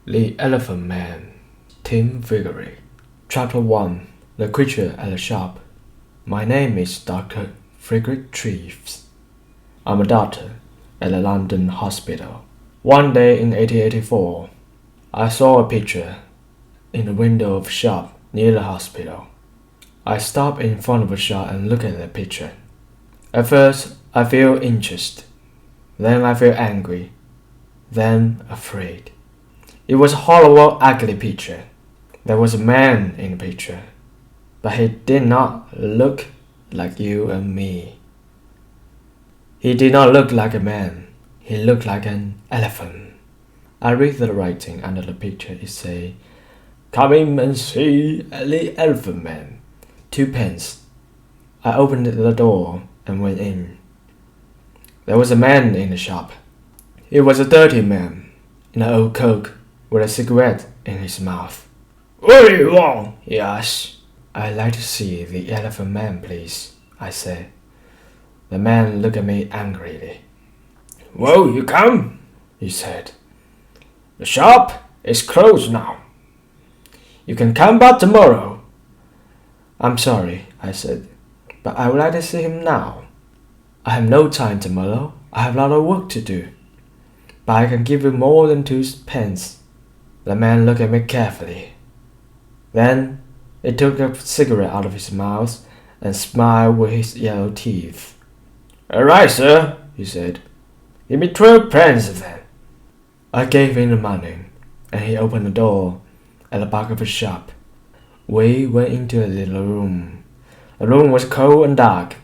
The Elephant Man Tim Vicary. Chapter 1. The Creature at the Shop. My name is Dr. Frederick Treves. I'm a doctor at a London hospital. One day in 1884, I saw a picture in the window of a shop near the hospital. I stopped in front of the shop and looked at the picture. At first, I felt interest. Then I felt angry. Then afraid. It was a horrible, ugly picture. There was a man in the picture, but he did not look like you and me. He did not look like a man. He looked like an elephant. I read the writing under the picture. It says, "Come in and see the Elephant Man. 2 pence." I opened the door and went in. There was a man in the shop. He was a dirty man, in an old coat, with a cigarette in his mouth. "What do you want?" he asked. "I'd like to see the Elephant Man, please," I said. The man looked at me angrily. "Won't you come?" he said. "The shop is closed now. You can come back tomorrow." "I'm sorry," I said, "but I would like to see him now. I have no time tomorrow. I have a lot of work to do. But I can give you more than 2 pence. The man looked at me carefully. Then he took a cigarette out of his mouth and smiled with his yellow teeth. "All right, sir," he said. "Give me 12 pence then." I gave him the money, and he opened the door at the back of the shop. We went into a little room. The room was cold and dark,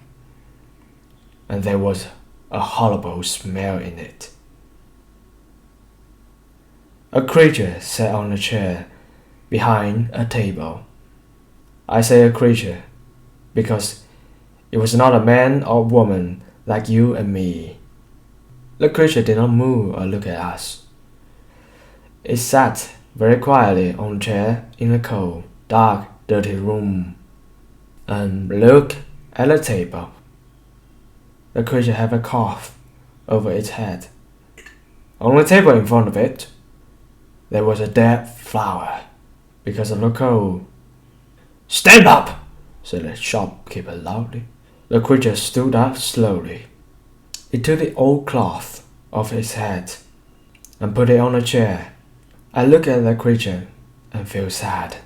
and there was a horrible smell in it. A creature sat on a chair behind a table. I say a creature because it was not a man or woman like you and me. The creature did not move or look at us. It sat very quietly on a chair in a cold, dark, dirty room and looked at the table. The creature had a cloth over its head. On the table in front of it, there was a dead flower because of the cold. "Stand up," said the shopkeeper loudly. The creature stood up slowly. He took the old cloth off his head and put it on a chair. I looked at the creature and feel sad.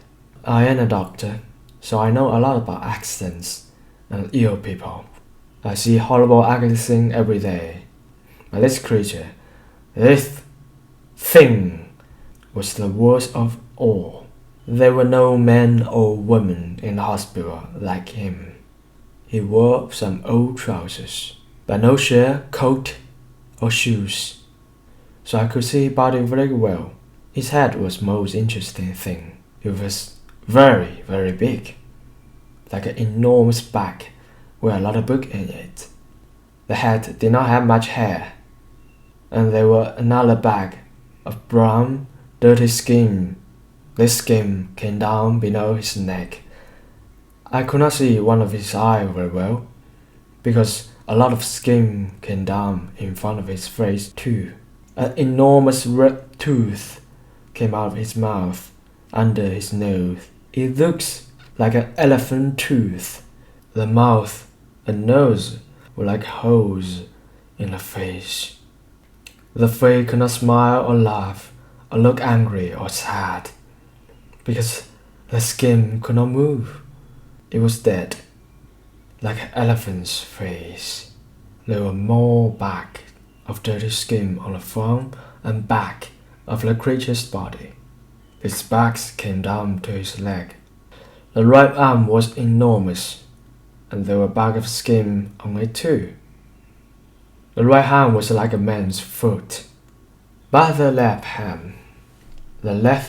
I am a doctor, so I know a lot about accidents and ill people. I see horrible ugly things every day. But this creature, this thing, was the worst of all. There were no men or women in the hospital like him. He wore some old trousers, but no shirt, coat, or shoes, so I could see his body very well. His head was the most interesting thing. It was very, very big, like an enormous bag with a lot of books in it. The head did not have much hair, and there was another bag of brown, dirty skin. This skin came down below his neck. I could not see one of his eyes very well, because a lot of skin came down in front of his face too. An enormous red tooth came out of his mouth, under his nose. It looks like an elephant tooth. The mouth and nose were like holes in the face. The face could not smile or laugh or look angry or sad, because the skin could not move. It was dead, like an elephant's face. There were more bags of dirty skin on the front and back of the creature's body. His back came down to his leg. The right arm was enormous, and there were bags of skin on it too. The right hand was like a man's foot, but the left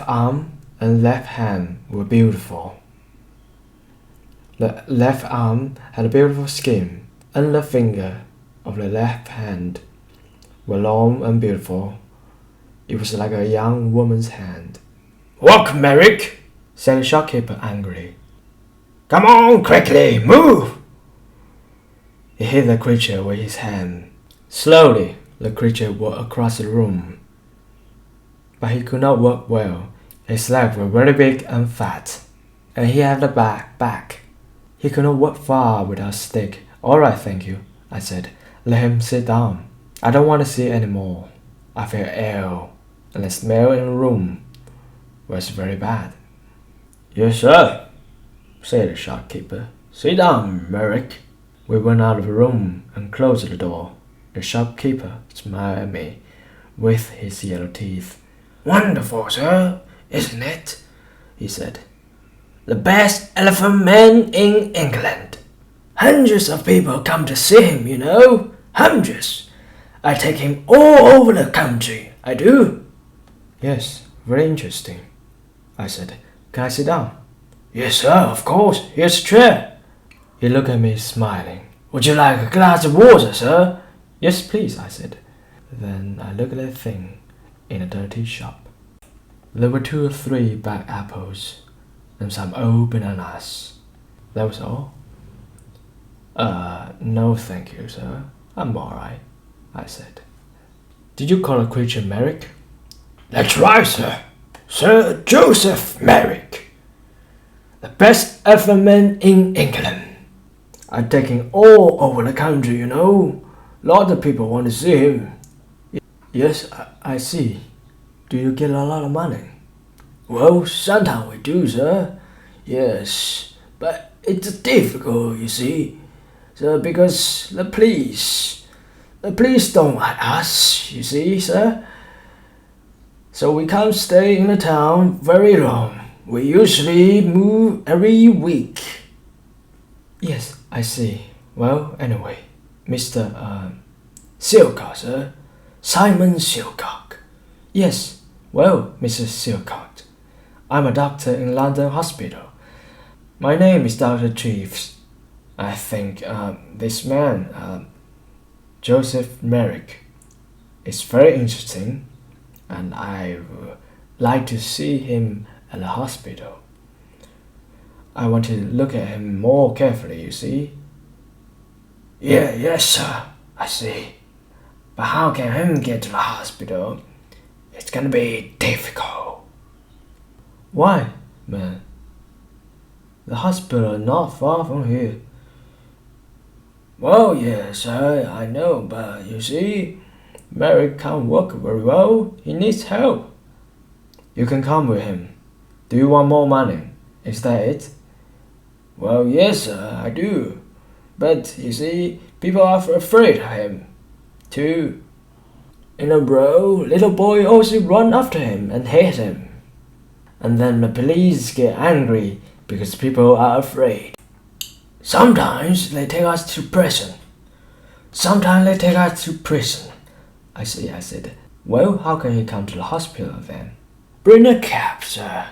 arm and left hand were beautiful. The left arm had a beautiful skin, and the finger of the left hand were long and beautiful. It was like a young woman's hand. "Walk, Merrick," said the shopkeeper angrily. "Come on, quickly, move!" He hit the creature with his hand. Slowly, the creature walked across the room. but he could not walk well. His legs were very big and fat, and he had a bad back. He could not walk far without a stick. "All right, thank you," I said. "Let him sit down. I don't want to see any more. I feel ill, and the smell in the room was very bad." "Yes, sir," said the shopkeeper. "Sit down, Merrick." We went out of the room and closed the door. The shopkeeper smiled at me with his yellow teeth. "Wonderful, sir, isn't it?" he said. "The best Elephant Man in England. Hundreds of people come to see him, you know. Hundreds. I take him all over the country, I do." "Yes, very interesting," I said. "Can I sit down?" "Yes, sir, of course. Here's a chair." He looked at me, smiling. "Would you like a glass of water, sir?" "Yes, please," I said. Then I looked at the thing in a dirty shop. There were 2 or 3 bad apples and some old bananas. That was all. No thank you, sir. I'm all right," I said. "Did you call the creature Merrick?" "That's right, sir. Sir Joseph Merrick. The best Elephant Man in England. I take him all over the country, you know. Lots of people want to see him." "Yes, I see. Do you get a lot of money?" "Well, sometimes we do, sir. Yes, but it's difficult, you see, sir, because the police don't like us, you see, sir. So we can't stay in the town very long. We usually move every week." "Yes, I see. Well, anyway, Mr. Silcock, sir. Simon Silcock." "Yes, well, Mrs. Silcock. I'm a doctor in London Hospital. My name is Dr. Treves. I think this man, Joseph Merrick, is very interesting, and I would like to see him at the hospital. I want to look at him more carefully, you see." Yes, sir, I see. But how can him get to the hospital? It's gonna be difficult." "Why, man? The hospital is not far from here." "Well, yes, sir, I know, but you see, Merrick can't walk very well. He needs help." "You can come with him. Do you want more money? Is that it?" "Well, yes, sir, I do. But, you see, people are afraid of him, too. In a row, little boys also run after him and hate him. And then the police get angry because people are afraid. Sometimes they take us to prison. "I see," I said. "Well, how can he come to the hospital then?" "Bring a cab, sir,"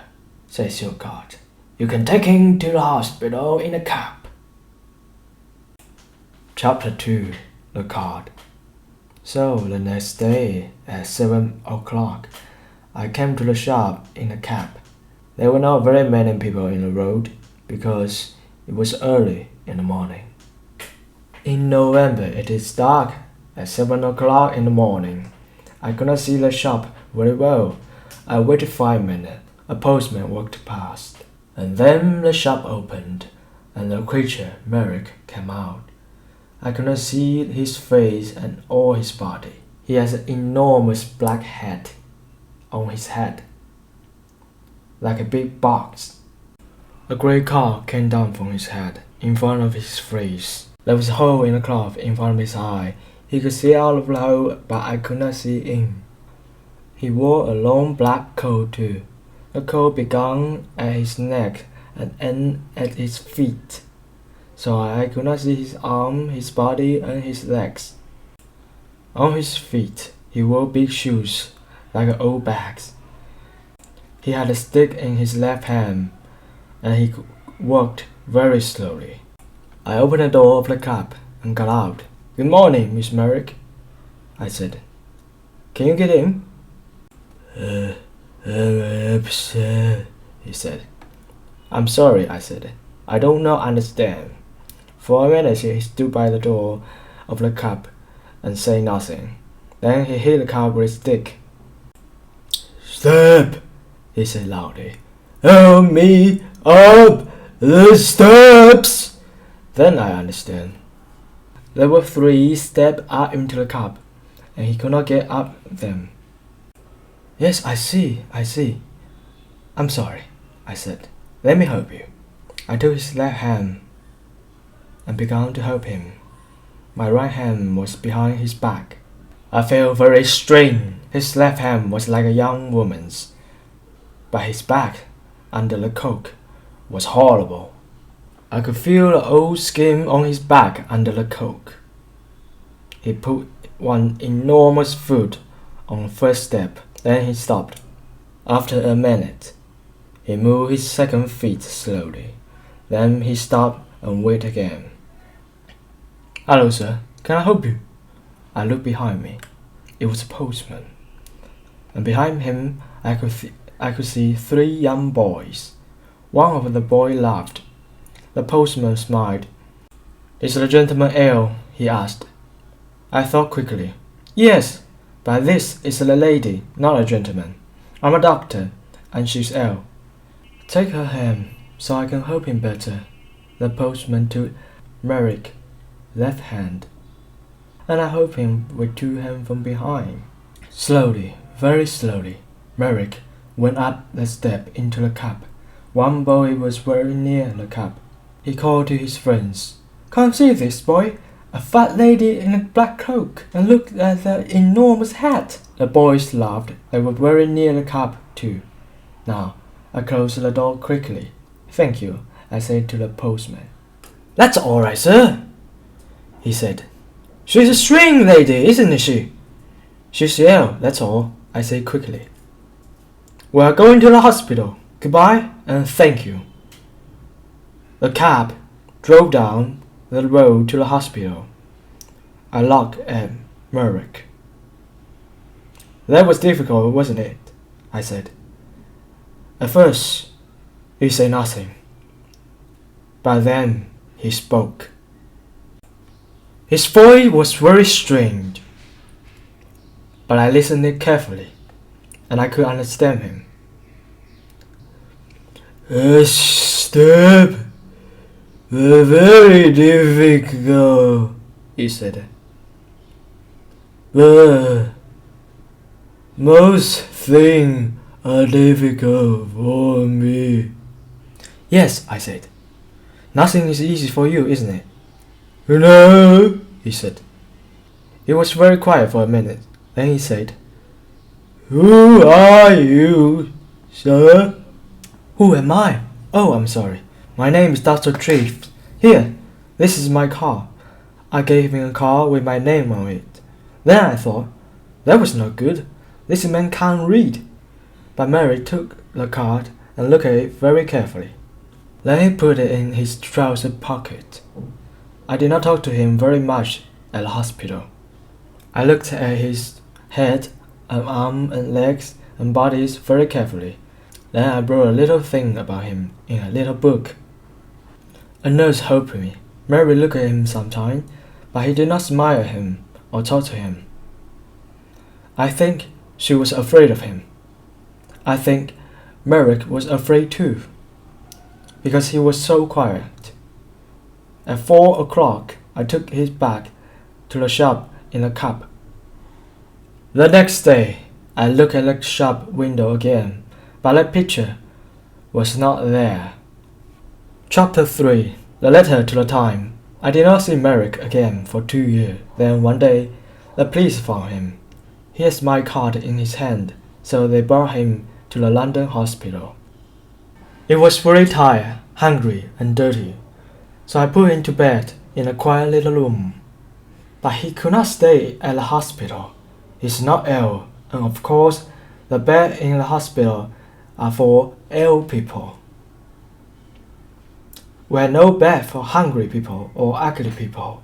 said Silcock. "You can take him to the hospital in a cab." Chapter 2. The Card. So the next day at 7 o'clock, I came to the shop in a cab. There were not very many people in the road because it was early in the morning. In November it is dark at 7 o'clock in the morning. I could not see the shop very well. I waited 5 minutes. A postman walked past, and then the shop opened, and the creature Merrick came out. I could not see his face and all his body. He has an enormous black hat on his head, like a big box. A grey car came down from his head, in front of his face. There was a hole in the cloth in front of his eye. He could see out of the hole, but I could not see in. He wore a long black coat too. The coat began at his neck and ended at his feet, so I could not see his arm, his body, and his legs. On his feet, he wore big shoes, like old bags. He had a stick in his left hand, and he walked very slowly. I opened the door of the cab and got out. "Good morning, Miss Merrick," I said. "Can you get in?" He said. "I'm sorry," I said. "I do not understand." For a minute he stood by the door of the cab and said nothing. Then he hit the car with his stick. "Step," he said loudly. "Help me up the steps." Then I understand. There were 3 steps up into the cab, and he could not get up them. "Yes, I see. I'm sorry," I said. "Let me help you." I took his left hand and began to help him. My right hand was behind his back. I felt very strange. His left hand was like a young woman's, but his back, under the coat, was horrible. I could feel the old skin on his back under the coat. He put one enormous foot on the first step, then he stopped. After a minute, he moved his second feet slowly. Then he stopped and waited again. "Hello, sir. Can I help you?" I looked behind me. It was a postman. And behind him, I could see 3 young boys. One of the boys laughed. The postman smiled. "Is the gentleman ill?" he asked. I thought quickly. "Yes, but this is a lady, not a gentleman. I'm a doctor, and she's ill." "Take her hand, so I can help him better." The postman took Merrick's left hand, and I helped him with 2 hands from behind. Slowly, very slowly, Merrick went up the step into the cab. One boy was very near the cab. He called to his friends, "Come see this boy, a fat lady in a black cloak, and look at the enormous hat." The boys laughed. They were very near the cab too. Now, I closed the door quickly. "Thank you," I said to the postman. "That's all right, sir," he said. "She's a strange lady, isn't she?" "She's ill, that's all," I said quickly. "We're going to the hospital. Goodbye, and thank you." The cab drove down the road to the hospital. I looked at Merrick. "That was difficult, wasn't it?" I said. At first, he said nothing. But then he spoke. His voice was very strange, but I listened carefully, and I could understand him. "A step, very difficult," he said. "But most things are difficult for me." "Yes," I said. "Nothing is easy for you, isn't it?" "No," he said. He was very quiet for a minute. Then he said, "Who are you, sir?" "Who am I? Oh, I'm sorry. My name is Dr. Treves. Here, this is my card." I gave him a card with my name on it. Then I thought, that was no good. This man can't read. But Mary took the card and looked at it very carefully. Then he put it in his trouser pocket. I did not talk to him very much at the hospital. I looked at his head and arms and legs and bodies very carefully. Then I wrote a little thing about him in a little book. A nurse helped me. Mary looked at him sometime, but he did not smile at him or talk to him. I think she was afraid of him. I think Merrick was afraid too, because he was so quiet. At 4 o'clock, I took his bag to the shop in a cab. The next day, I looked at the shop window again, but the picture was not there. Chapter 3. The letter to the Time. I did not see Merrick again for 2 years. Then one day, the police found him. He has my card in his hand, so they brought him to the London hospital. He was very tired, hungry, and dirty, so I put him to bed in a quiet little room. But he could not stay at the hospital. He's not ill, and of course, the beds in the hospital are for ill people. We had no bed for hungry people or ugly people.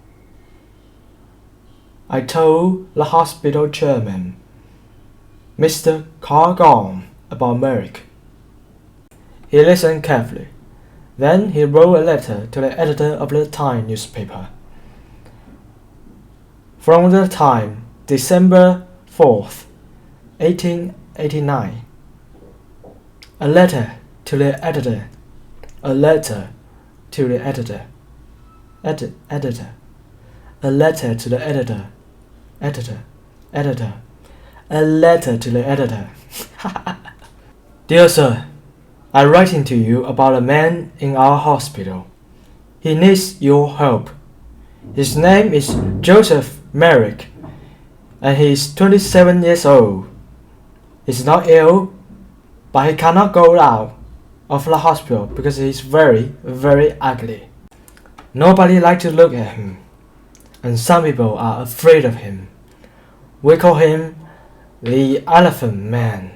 I told the hospital chairman, Mr. Cargon, about Merrick. He listened carefully. Then he wrote a letter to the editor of the Time newspaper. From the Time, December 4th, 1889. A letter to the editor. A letter to the editor. Editor. A letter to the editor. Editor. Editor. A letter to the editor. Dear Sir, I'm writing to you about a man in our hospital. He needs your help. His name is Joseph Merrick, and he is 27 years old. He's not ill, but he cannot go out of the hospital because he is very, very ugly. Nobody likes to look at him, and some people are afraid of him. We call him the Elephant Man.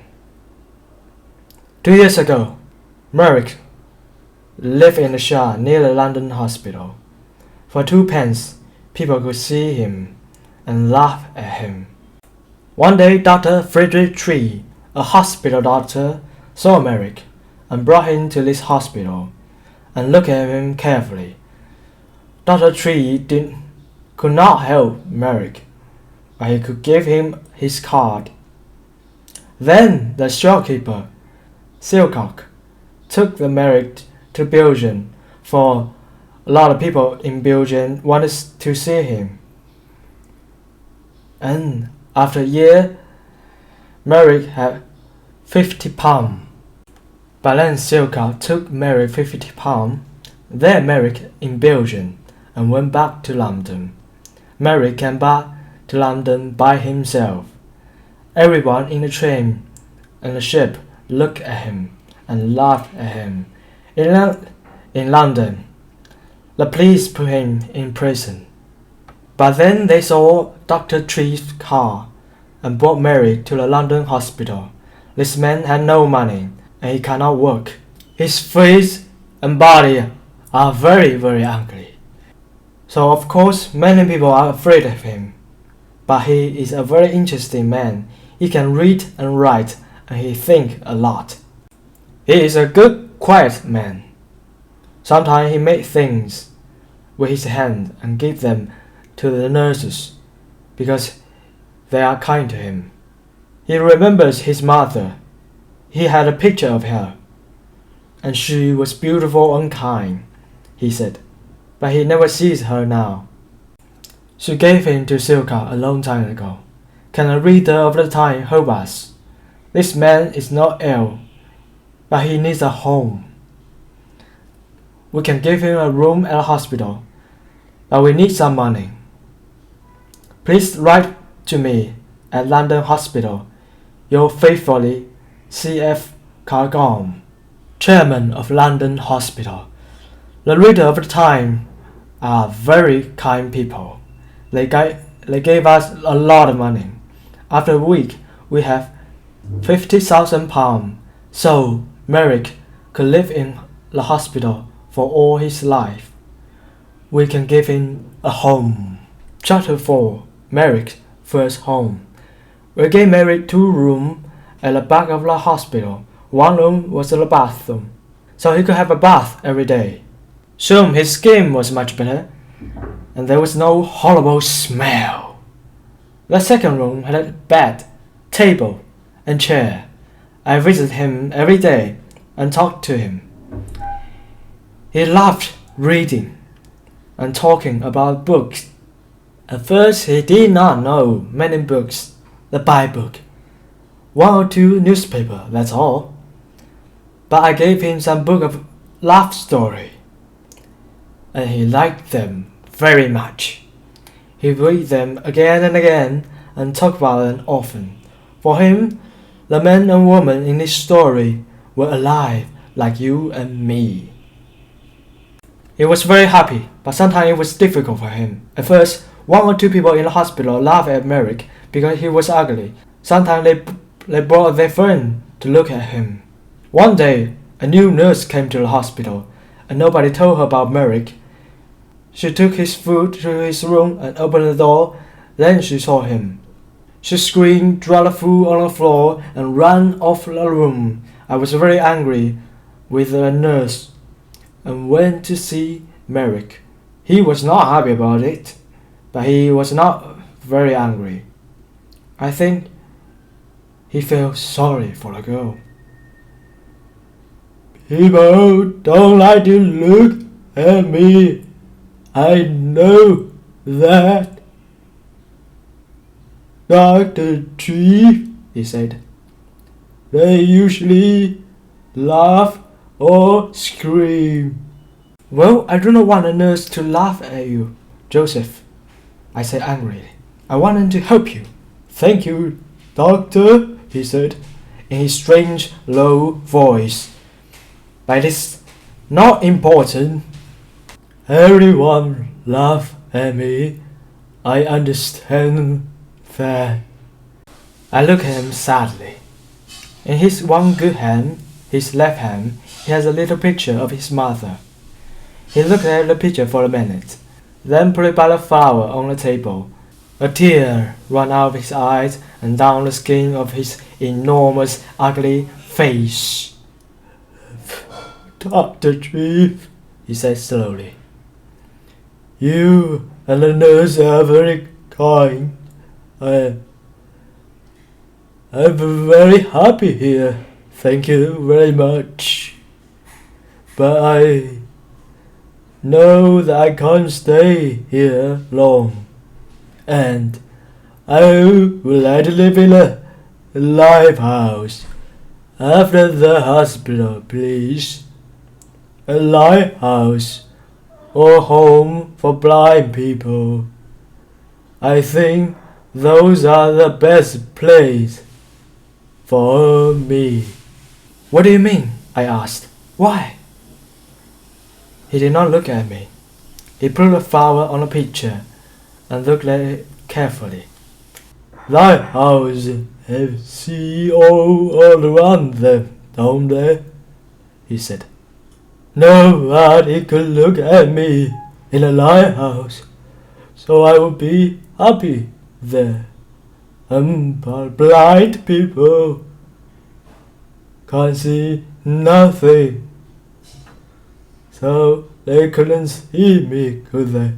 2 years ago, Merrick lived in a shop near the London hospital. For 2 pence, people could see him and laugh at him. One day, Dr. Frederick Treves, a hospital doctor, saw Merrick and brought him to this hospital and looked at him carefully. Dr. Treves could not help Merrick, but he could give him his card. Then the shopkeeper, Silcock, took the Merrick to Belgium, for a lot of people in Belgium wanted to see him. And after a year, Merrick had £50. But then Silcock took Merrick £50, then Merrick in Belgium, and went back to London. Merrick came back to London by himself. Everyone in the train and the ship looked at him and laughed at him. In London, the police put him in prison. But then they saw Dr. Treves' car and brought Merrick to the London hospital. This man had no money and he cannot work. His face and body are very, very ugly. So of course many people are afraid of him. But he is a very interesting man. He can read and write, and he thinks a lot. He is a good, quiet man. Sometimes he makes things with his hand and gives them to the nurses because they are kind to him. He remembers his mother. He had a picture of her, and she was beautiful and kind, he said, but he never sees her now. She gave him to Silcock a long time ago. Can a reader of the time help us? This man is not ill, but he needs a home. We can give him a room at a hospital, but we need some money. Please write to me at London Hospital. Yours faithfully, C.F. Cargom, Chairman of London Hospital. The reader of the time are very kind people. They gave us a lot of money. After a week, we have £50,000, so Merrick could live in the hospital for all his life. We can give him a home. Chapter 4. Merrick's first home. We gave Merrick 2 rooms at the back of the hospital. One room was the bathroom, so he could have a bath every day. Soon his skin was much better, and there was no horrible smell. The second room had a bed, table, and chair. I visited him every day and talked to him. He loved reading and talking about books. At first he did not know many books, the Bible, 1 or 2 newspapers, that's all. But I gave him some book of love story, and he liked them very much. He read them again and again and talked about them often. For him, the man and woman in this story were alive like you and me. He was very happy, but sometimes it was difficult for him. At first, 1 or 2 people in the hospital laughed at Merrick because he was ugly. Sometimes they brought their friend to look at him. One day, a new nurse came to the hospital, and nobody told her about Merrick. She took his food to his room and opened the door. Then she saw him. She screamed, dropped the food on the floor, and ran off the room. I was very angry with the nurse and went to see Merrick. He was not happy about it, but he was not very angry. I think he felt sorry for the girl. People don't like to look at me. I know that. Dr. Treves, he said. They usually laugh or scream. Well, I do not want a nurse to laugh at you, Joseph, I said angrily. I wanted to help you. Thank you, doctor, he said, in his strange, low voice. But it's not important. Everyone laugh at me. I understand that. I look at him sadly. In his one good hand, his left hand, he has a little picture of his mother. He looked at the picture for a minute, then put it by the flower on the table. A tear ran out of his eyes and down the skin of his enormous, ugly face. Dr. Treves, he said slowly, you and the nurse are very kind. I'm very happy here. Thank you very much. But I know that I can't stay here long. And I would like to live in a lighthouse after the hospital, please. A lighthouse or home for blind people. I think those are the best place for me. What do you mean? I asked. Why? He did not look at me. He put a flower on a picture and looked at it carefully. Lighthouses have sea all around them, don't they? He said. Nobody could look at me in a lighthouse, so I would be happy there. But blind people can't see nothing, so they couldn't see me, could they?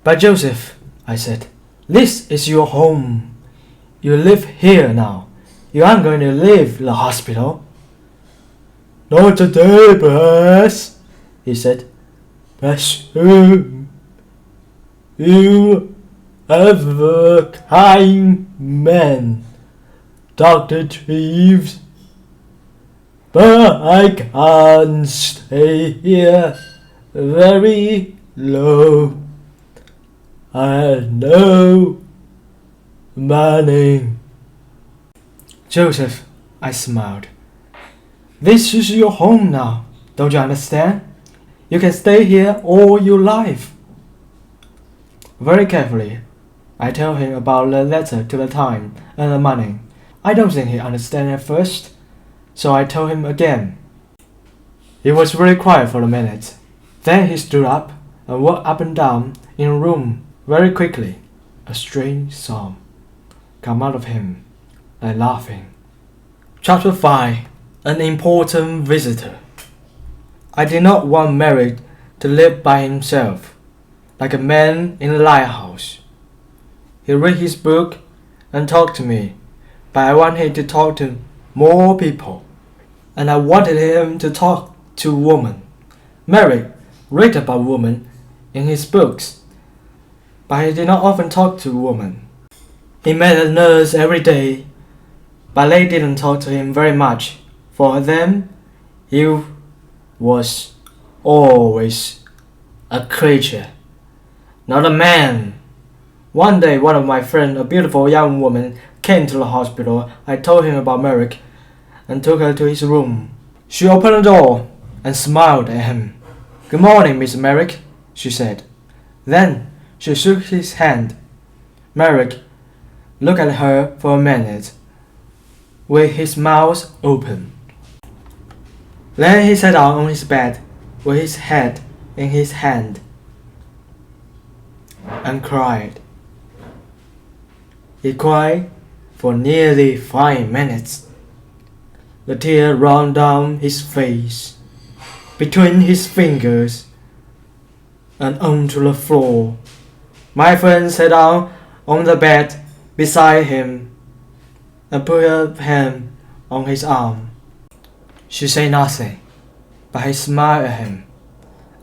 But Joseph, I said, this is your home. You live here now. You aren't going to leave the hospital. Not today, perhaps, he said. But soon. You are a kind man, Dr. Treves. But I can't stay here very long. I have no money. Joseph, I smiled. This is your home now, don't you understand? You can stay here all your life. Very carefully, I tell him about the letter to the time and the money. I don't think he understands at first, so I told him again. He was very quiet for a minute. Then he stood up and walked up and down in the room very quickly. A strange sound came out of him, and laughing. Chapter 5. An important visitor. I did not want Merrick to live by himself, like a man in a lighthouse. He read his book and talked to me, but I wanted him to talk to more people, and I wanted him to talk to women. Merrick read about women in his books, but he did not often talk to women. He met a nurse every day, but they didn't talk to him very much. For them, he was always a creature, not a man. One day, one of my friends, a beautiful young woman, came to the hospital. I told him about Merrick and took her to his room. She opened the door and smiled at him. Good morning, Miss Merrick, she said. Then she shook his hand. Merrick looked at her for a minute, with his mouth open. Then he sat down on his bed with his head in his hand and cried. He cried for nearly 5 minutes. The tears ran down his face, between his fingers, and onto the floor. My friend sat down on the bed beside him and put her hand on his arm. She said nothing, but he smiled at him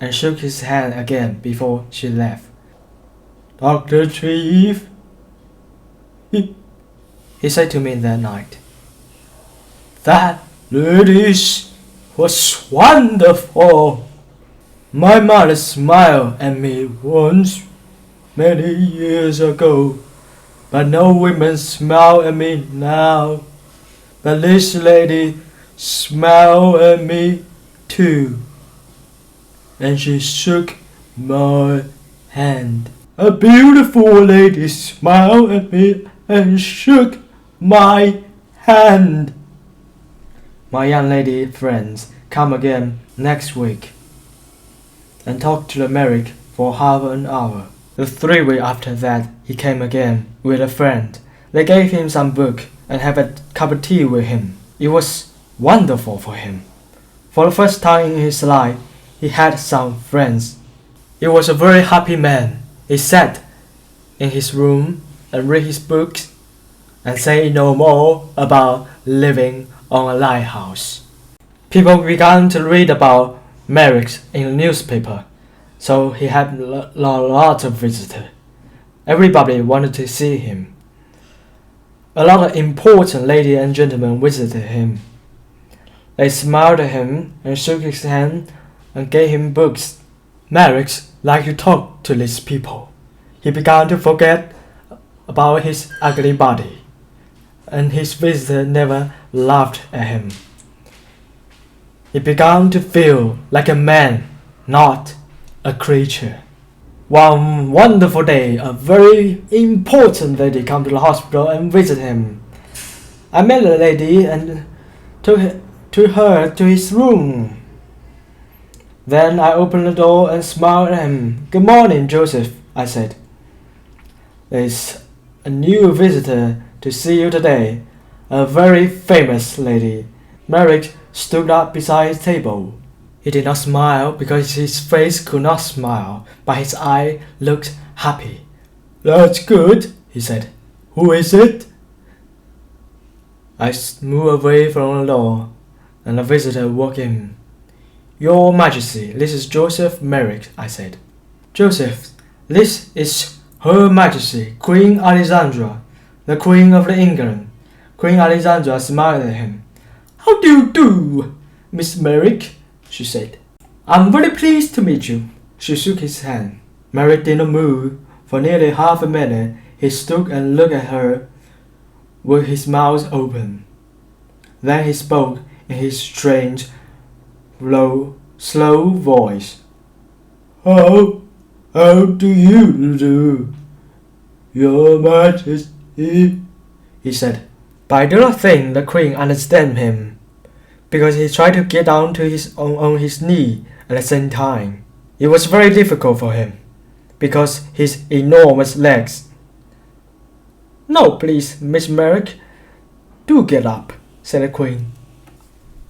and shook his hand again before she left. "Dr. Treves," he said to me that night, "that lady was wonderful. My mother smiled at me once many years ago, but no women smile at me now. But this lady smiled at me too, and she shook my hand. A beautiful lady smiled at me and shook my hand." My young lady friends come again next week and talk to the Merrick for half an hour. The 3 weeks after that, he came again with a friend. They gave him some book and have a cup of tea with him. It was wonderful for him. For the first time in his life, he had some friends. He was a very happy man. He sat in his room and read his books and say no more about living on a lighthouse. People began to read about Merrick in the newspaper, so he had a lot of visitors. Everybody wanted to see him. A lot of important ladies and gentlemen visited him. They smiled at him and shook his hand and gave him books. Merrick liked to talk to these people. He began to forget about his ugly body, and his visitors never laughed at him. He began to feel like a man, not a creature. One wonderful day, a very important lady came to the hospital and visited him. I met the lady and took her to his room. Then I opened the door and smiled at him. "Good morning, Joseph," I said. "There's a new visitor to see you today, a very famous lady." Merrick stood up beside his table. He did not smile because his face could not smile, but his eye looked happy. "That's good," he said. "Who is it?" I moved away from the door, and the visitor walked in. "Your Majesty, this is Joseph Merrick," I said. "Joseph, this is Her Majesty, Queen Alexandra, the Queen of England." Queen Alexandra smiled at him. "How do you do, Miss Merrick?" she said. "I'm very pleased to meet you." She shook his hand. Merrick did not move. For nearly half a minute he stood and looked at her with his mouth open. Then he spoke in his strange, low, slow voice. How do you do, Your Majesty?" he said. But I do not think the Queen understood him, because he tried to get down to on his knee at the same time. It was very difficult for him, because his enormous legs. "No, please, Miss Merrick, do get up," said the Queen.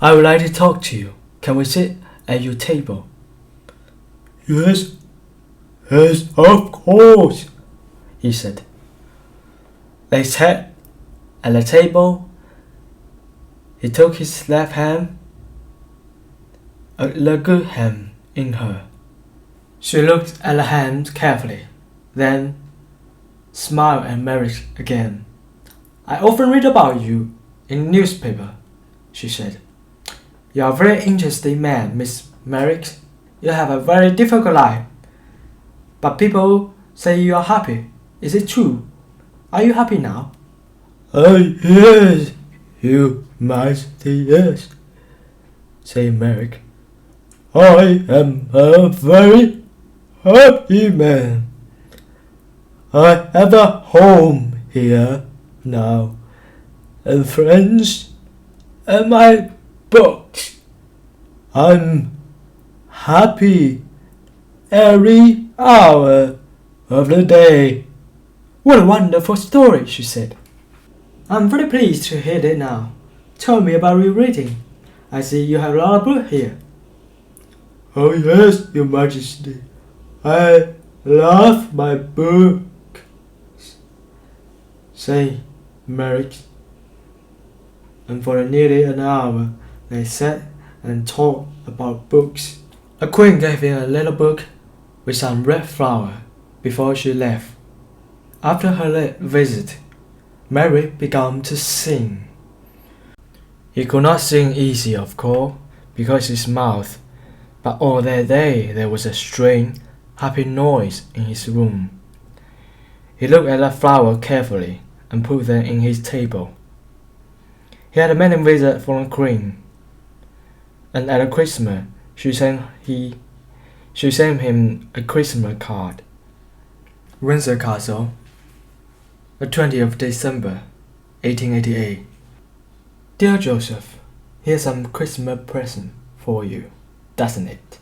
"I would like to talk to you. Can we sit at your table?" Yes, of course," he said. They sat at the table. He took his left hand, the good hand, in her. She looked at the hand carefully, then smiled at Merrick again. "I often read about you in the newspaper," she said. "You are a very interesting man, Miss Merrick. You have a very difficult life, but people say you are happy. Is it true? Are you happy now?" Yes, Your Majesty, yes," said Merrick. "I am a very happy man. I have a home here now, and friends, and my books. I'm happy every hour of the day." "What a wonderful story," she said. "I'm very pleased to hear it now. Tell me about your reading. I see you have a lot of books here." "Oh yes, Your Majesty. I love my books," said Merrick. And for nearly an hour They sat and talked about books. A queen gave him a little book with some red flower before she left. After her visit, Merrick began to sing. He could not sing easy, of course, because his mouth, but all that day there was a strange, happy noise in his room. He looked at the flower carefully and put them in his table. He had many visits from the queen, and at Christmas she sent him a Christmas card. Windsor Castle, the 20th of December, 1888. Dear Joseph, here's some Christmas present for you, doesn't it?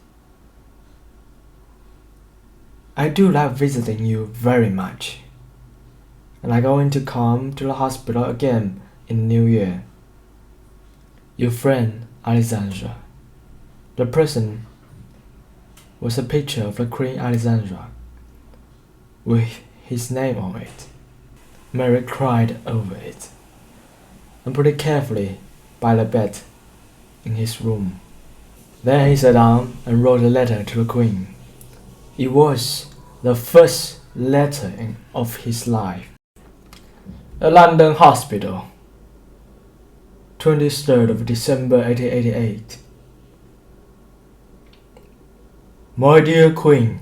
I do like visiting you very much, and I'm going to come to the hospital again in New Year. Your friend, Alexandra. The present was a picture of the Queen Alexandra with his name on it. Mary cried over it and put it carefully by the bed in his room. Then he sat down and wrote a letter to the Queen. It was the first letter of his life. A London hospital, 23rd of December 1888. My dear Queen,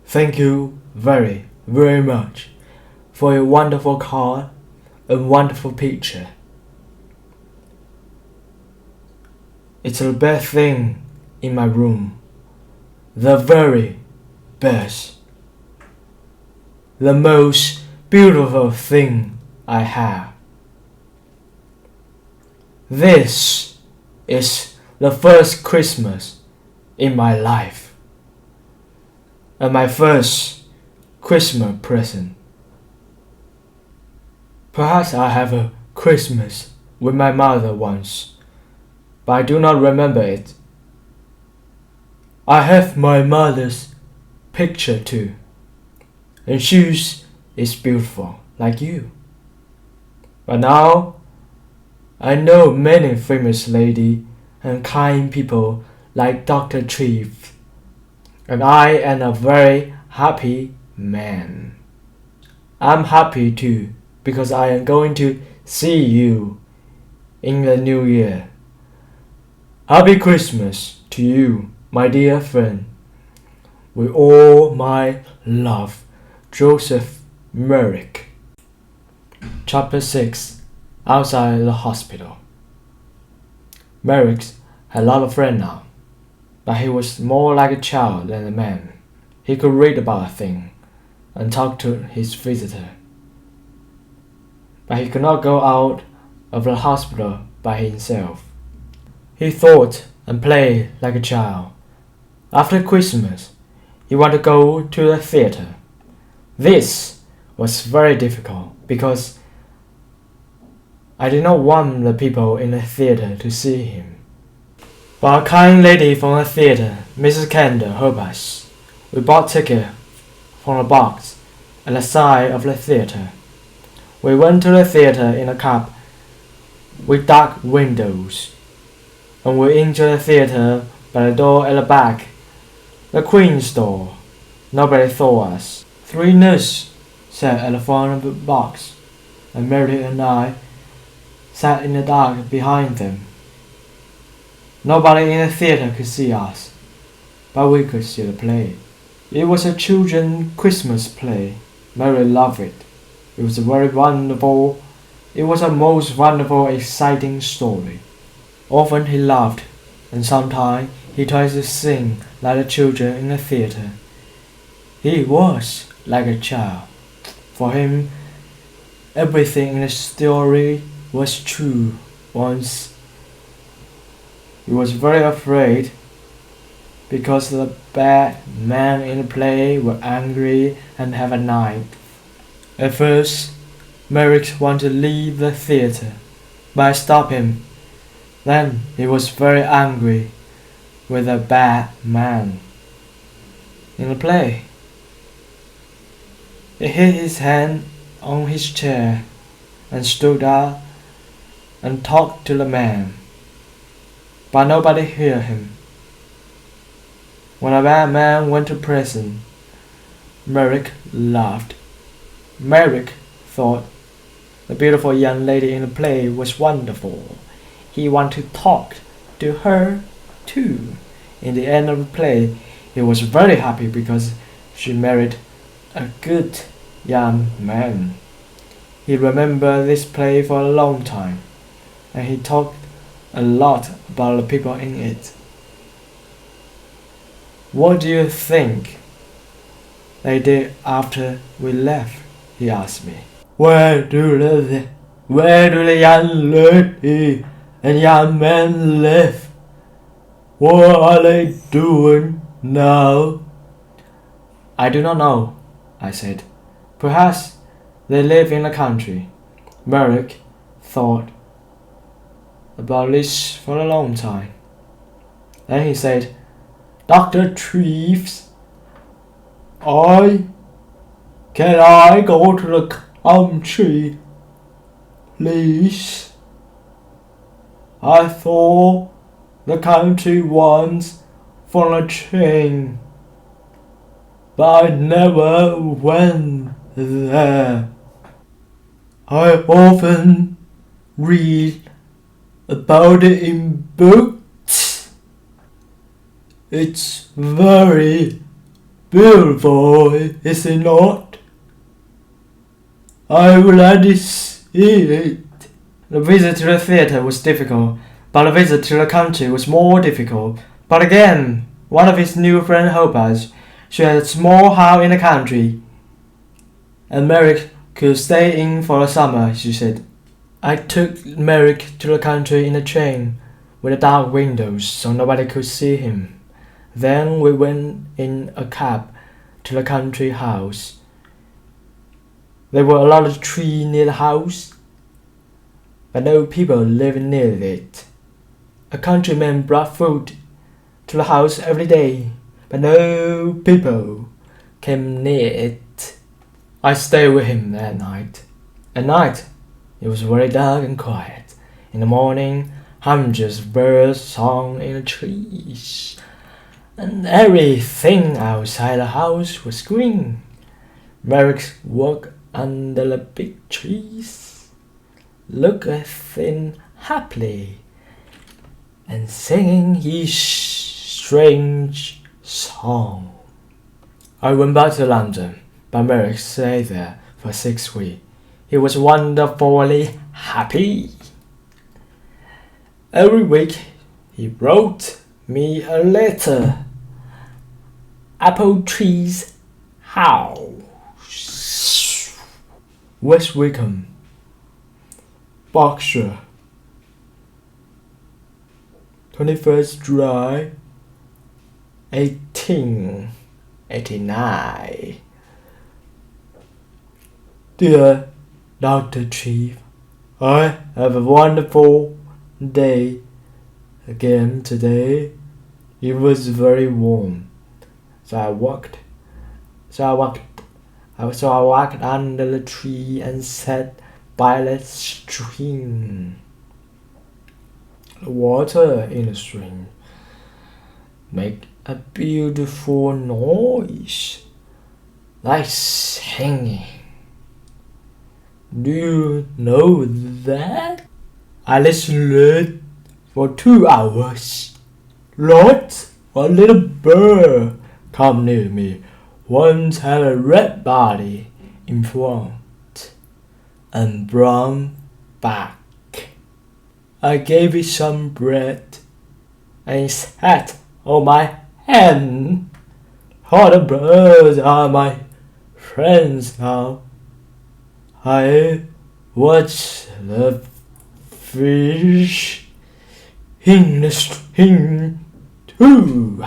thank you very, very much for your wonderful card and wonderful picture. It's the best thing in my room, the very best, the most beautiful thing I have. This is the first Christmas in my life, and my first Christmas present. Perhaps I have a Christmas with my mother once, but I do not remember it. I have my mother's picture too, and she is beautiful like you. But now I know many famous ladies and kind people like Dr. Treves, and I am a very happy man. I'm happy too because I am going to see you in the new year. Happy Christmas to you, my dear friend. With all my love, Joseph Merrick. Chapter 6. Outside the hospital. Merrick had a lot of friends now, but he was more like a child than a man. He could read about a thing and talk to his visitor, but he could not go out of the hospital by himself. He thought and played like a child. After Christmas, he wanted to go to the theater. This was very difficult because I did not want the people in the theater to see him. But a kind lady from the theater, Mrs. Kendall, helped us. We bought tickets from a box at the side of the theater. We went to the theater in a cab with dark windows, and we entered the theater by the door at the back, the Queen's door. Nobody saw us. 3 nurses sat at the front of the box, and Mary and I sat in the dark behind them. Nobody in the theater could see us, but we could see the play. It was a children's Christmas play. Mary loved it. It was very wonderful. It was a most wonderful, exciting story. Often he laughed, and sometimes he tried to sing like the children in the theater. He was like a child. For him, everything in the story was true. Once, he was very afraid because the bad men in the play were angry and have a knife. At first, Merrick wanted to leave the theater, but I stopped him. Then he was very angry with the bad man in the play. He hit his hand on his chair and stood up and talked to the man. but nobody heard him. When a bad man went to prison, Merrick laughed. Merrick thought the beautiful young lady in the play was wonderful. He wanted to talk to her too. In the end of the play, he was very happy because she married a good young man. He remembered this play for a long time, and he talked a lot about the people in it. What do you think they did after we left? He asked me. Where do the young lady and young man live? What are they doing now? I do not know, I said. Perhaps they live in the country. Merrick thought about this for a long time. Then he said, Dr. Treves, can I go to the country, please? I thought the country once for a train, but I never went there. I often read about it in books. It's very beautiful, is it not? I would like to see it. The visit to the theatre was difficult, but the visit to the country was more difficult. But again, one of his new friends hoped she had a small house in the country, and Merrick could stay in for the summer, she said. I took Merrick to the country in a train with the dark windows so nobody could see him. Then we went in a cab to the country house. There were a lot of trees near the house, but no people living near it. A countryman brought food to the house every day, but no people came near it. I stayed with him that night. At night, it was very dark and quiet. In the morning, hundreds of birds sang in the trees, and everything outside the house was green. Merrick walked under the big trees, looking happily, and singing his strange song. I went back to London, but Merrick stayed there for 6 weeks. He was wonderfully happy. Every week he wrote me a letter. Apple Trees House, West Wickham, Berkshire, 21st July, 1889. Dear Dr. Treves, I have a wonderful day again today. It was very warm, so I walked under the tree and sat by the stream. The water in the stream make a beautiful noise, like singing. Do you know that? I listened for 2 hours. Lots a little bird come near me. Once had a red body in front and brown back. I gave it some bread and it sat on my hand. All the birds are my friends now. I watch the fish in the stream too.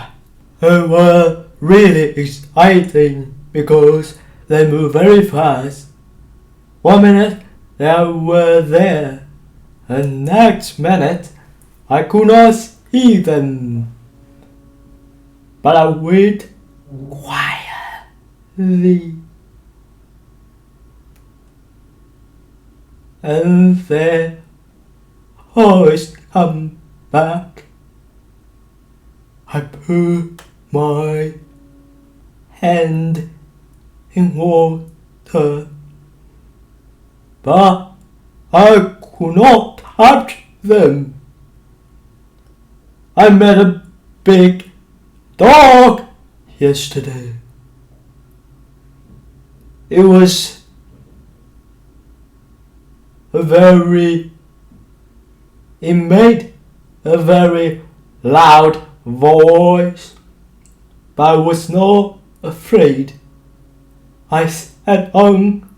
It was really exciting because they move very fast. 1 minute they were there, and next minute I could not see them. But I wait quietly, and they always come back I put my hand in water, but I could not touch them. I met a big dog yesterday. It was it made a very loud voice, but I was not afraid. I sat down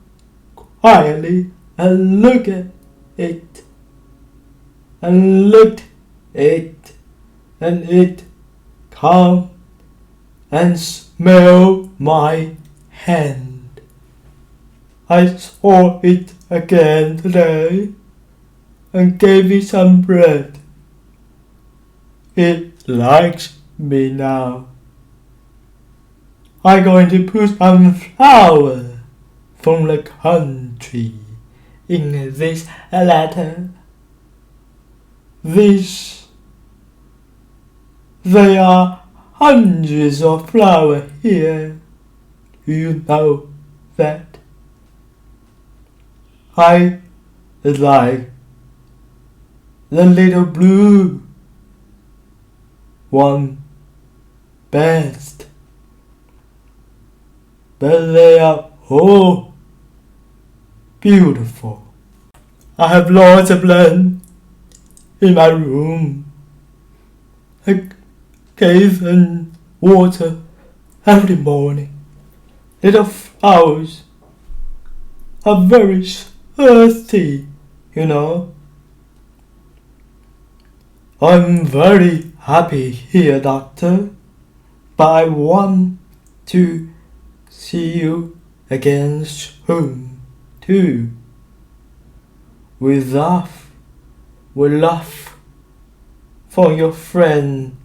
quietly and looked at it, and it come and smelled my hand. I saw it again today and gave it some bread. It likes me now. I'm going to put some flower from the country in this letter. There are hundreds of flowers here. Do you know that? I like the little blue one best, but they are all beautiful. I have lots of them in my room. I gave them water every morning. Little flowers are very thirsty, you know. I'm very happy here, Doctor, but I want to see you again soon, too. With love for your friend,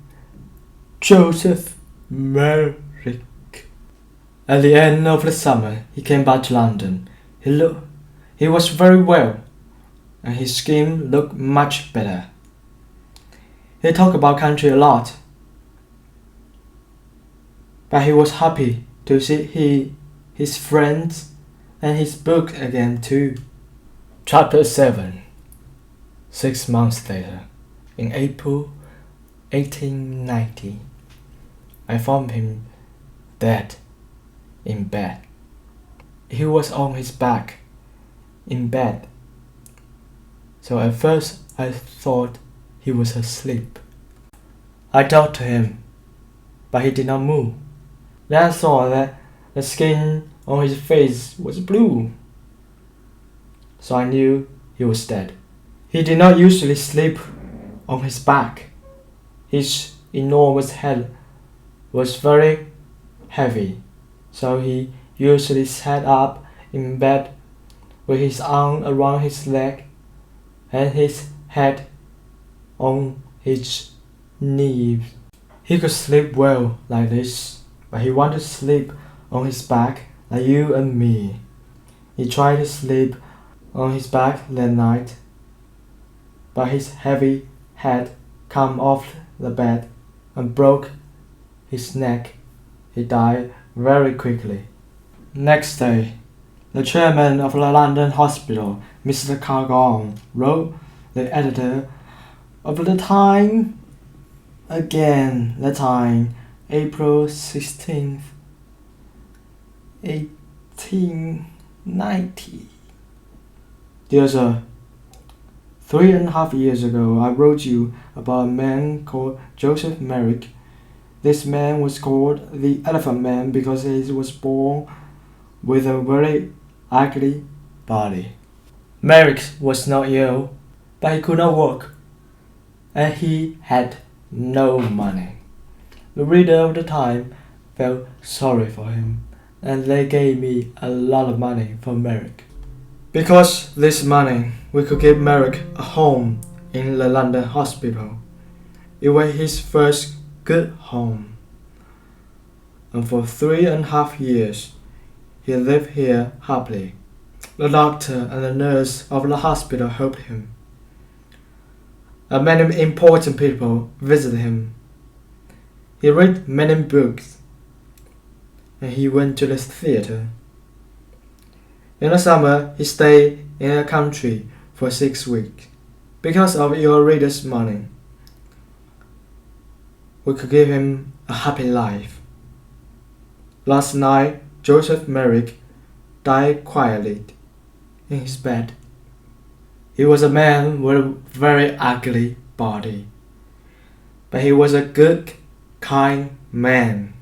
Joseph Merrick. At the end of the summer, he came back to London. He was very well, and his skin looked much better. He talked about country a lot, but he was happy to see his friends and his book again too. Chapter 7. 6 months later, in April 1890, I found him dead in bed. He was on his back in bed, so at first I thought he was asleep. I talked to him, but he did not move. Then I saw that the skin on his face was blue, so I knew he was dead. He did not usually sleep on his back. His enormous head was very heavy, so he usually sat up in bed with his arm around his leg and his head on his knees. He could sleep well like this, but he wanted to sleep on his back like you and me. He tried to sleep on his back that night, but his heavy head came off the bed and broke his neck. He died very quickly. Next day, the chairman of the London hospital, Mr. Cargon, wrote the editor of the Time again. The Time, April 16th, 1890. Dear Sir, 3.5 years ago, I wrote you about a man called Joseph Merrick. This man was called the Elephant Man because he was born with a very ugly body. Merrick was not ill, but he could not walk, and he had no money. The reader of the Time felt sorry for him, and they gave me a lot of money for Merrick. Because this money, we could give Merrick a home in the London hospital. It was his first good home, and for 3.5 years he lived here happily. The doctor and the nurse of the hospital helped him, and many important people visited him. He read many books, and he went to the theater. In the summer, he stayed in the country for 6 weeks. Because of your readers' money, we could give him a happy life. Last night, Joseph Merrick died quietly in his bed. He was a man with a very ugly body, but he was a good, kind man,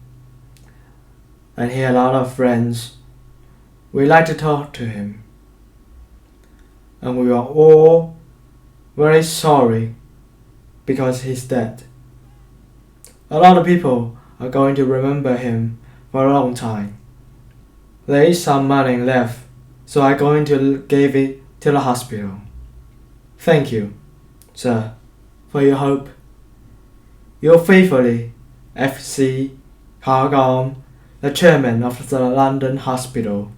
and he had a lot of friends. We like to talk to him, and we are all very sorry because he's dead. A lot of people are going to remember him for a long time. There is some money left, so I'm going to give it to the hospital. Thank you, sir, for your help. Yours faithfully, F.C. Cargon, the chairman of the London Hospital.